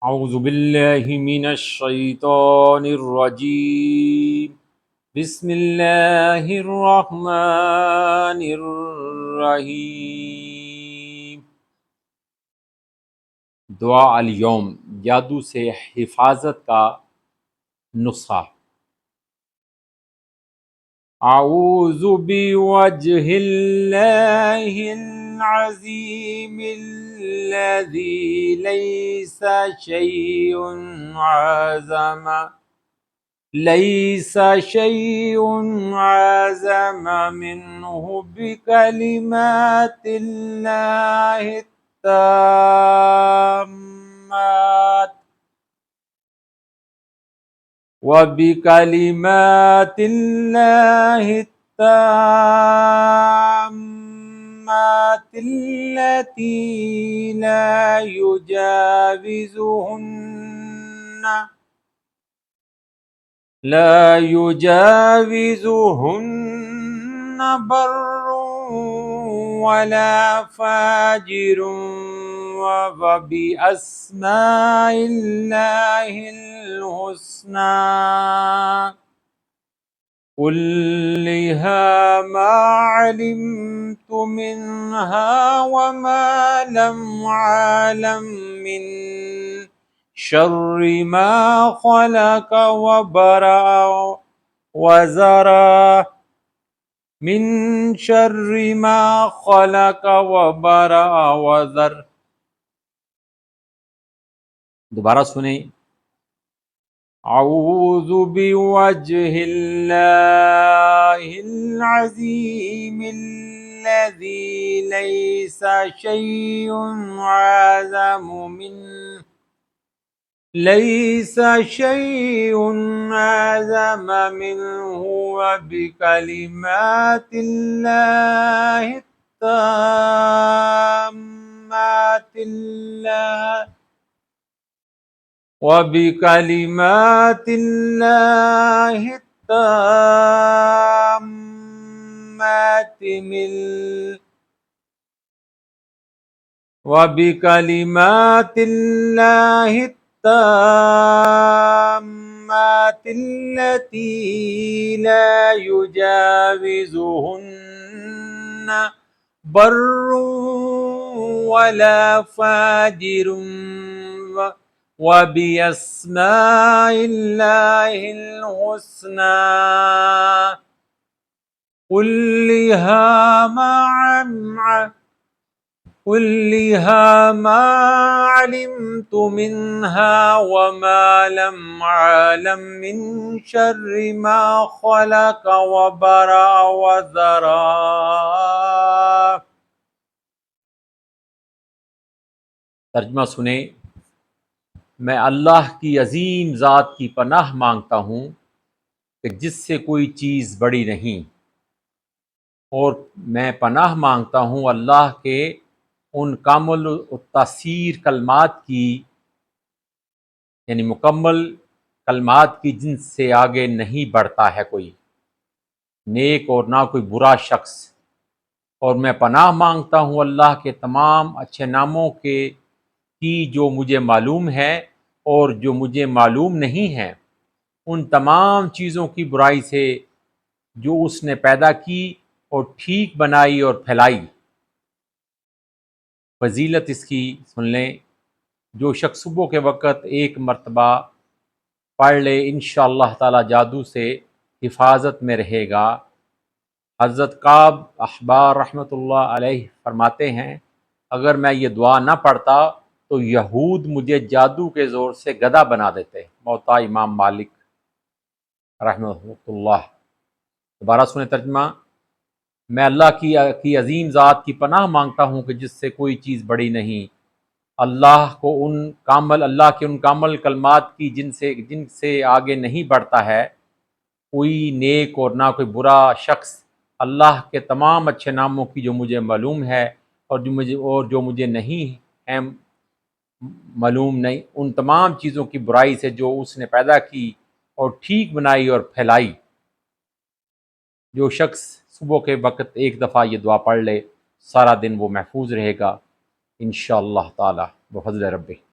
اعوذ باللہ من الشیطان الرجیم بسم اللہ الرحمن الرحیم۔ دعا الیوم، جادو سے حفاظت کا نسخہ۔ اعوذ بوجہ اللہ العظیم الذی لیس شیء اعظم منہ بکلمات اللہ التامات وبکلمات اللہ التامات التي لا يجاوزهن بر ولا فاجر وبأسماء الله الحسنى كلها ما علمت منها وما لم أعلم من شر ما خلق وبرأ وزرع من شر ما خلق وبرأ وزر۔ دوبارہ سنیں۔ اعوذ بوجہ اللہ العظیم الذی لیس شیء اعظم منہ وبکلمات اللہ التامات وبکلمات اللہ التامات التي لا يجاوزهن بر ولا فاجر وبأسماء الله الحسنى كلها ما علمت منها وما لم أعلم من شر ما خلق وبرأ وزرع۔ ترجمہ سنیں۔ میں اللہ کی عظیم ذات کی پناہ مانگتا ہوں کہ جس سے کوئی چیز بڑی نہیں، اور میں پناہ مانگتا ہوں اللہ کے ان کامل التاثیر کلمات کی، یعنی مکمل کلمات کی جن سے آگے نہیں بڑھتا ہے کوئی نیک اور نہ کوئی برا شخص، اور میں پناہ مانگتا ہوں اللہ کے تمام اچھے ناموں کی جو مجھے معلوم ہے اور جو مجھے معلوم نہیں ہے، ان تمام چیزوں کی برائی سے جو اس نے پیدا کی اور ٹھیک بنائی اور پھیلائی۔ فضیلت اس کی سن لیں، جو شخص صبح کے وقت ایک مرتبہ پڑھ لے انشاءاللہ تعالی جادو سے حفاظت میں رہے گا۔ حضرت کعب احبار رحمۃ اللہ علیہ فرماتے ہیں، اگر میں یہ دعا نہ پڑھتا تو یہود مجھے جادو کے زور سے گدھا بنا دیتے۔ موطا امام مالک رحمۃ اللہ۔ دوبارہ سنیں ترجمہ۔ میں اللہ کی عظیم ذات کی پناہ مانگتا ہوں کہ جس سے کوئی چیز بڑی نہیں، اللہ کے ان کامل کلمات کی جن سے آگے نہیں بڑھتا ہے کوئی نیک اور نہ کوئی برا شخص، اللہ کے تمام اچھے ناموں کی جو مجھے معلوم ہے اور جو مجھے نہیں ہے معلوم، نہیں ان تمام چیزوں کی برائی سے جو اس نے پیدا کی اور ٹھیک بنائی اور پھیلائی۔ جو شخص صبح کے وقت ایک دفعہ یہ دعا پڑھ لے سارا دن وہ محفوظ رہے گا انشاءاللہ تعالی بفضل ربہ۔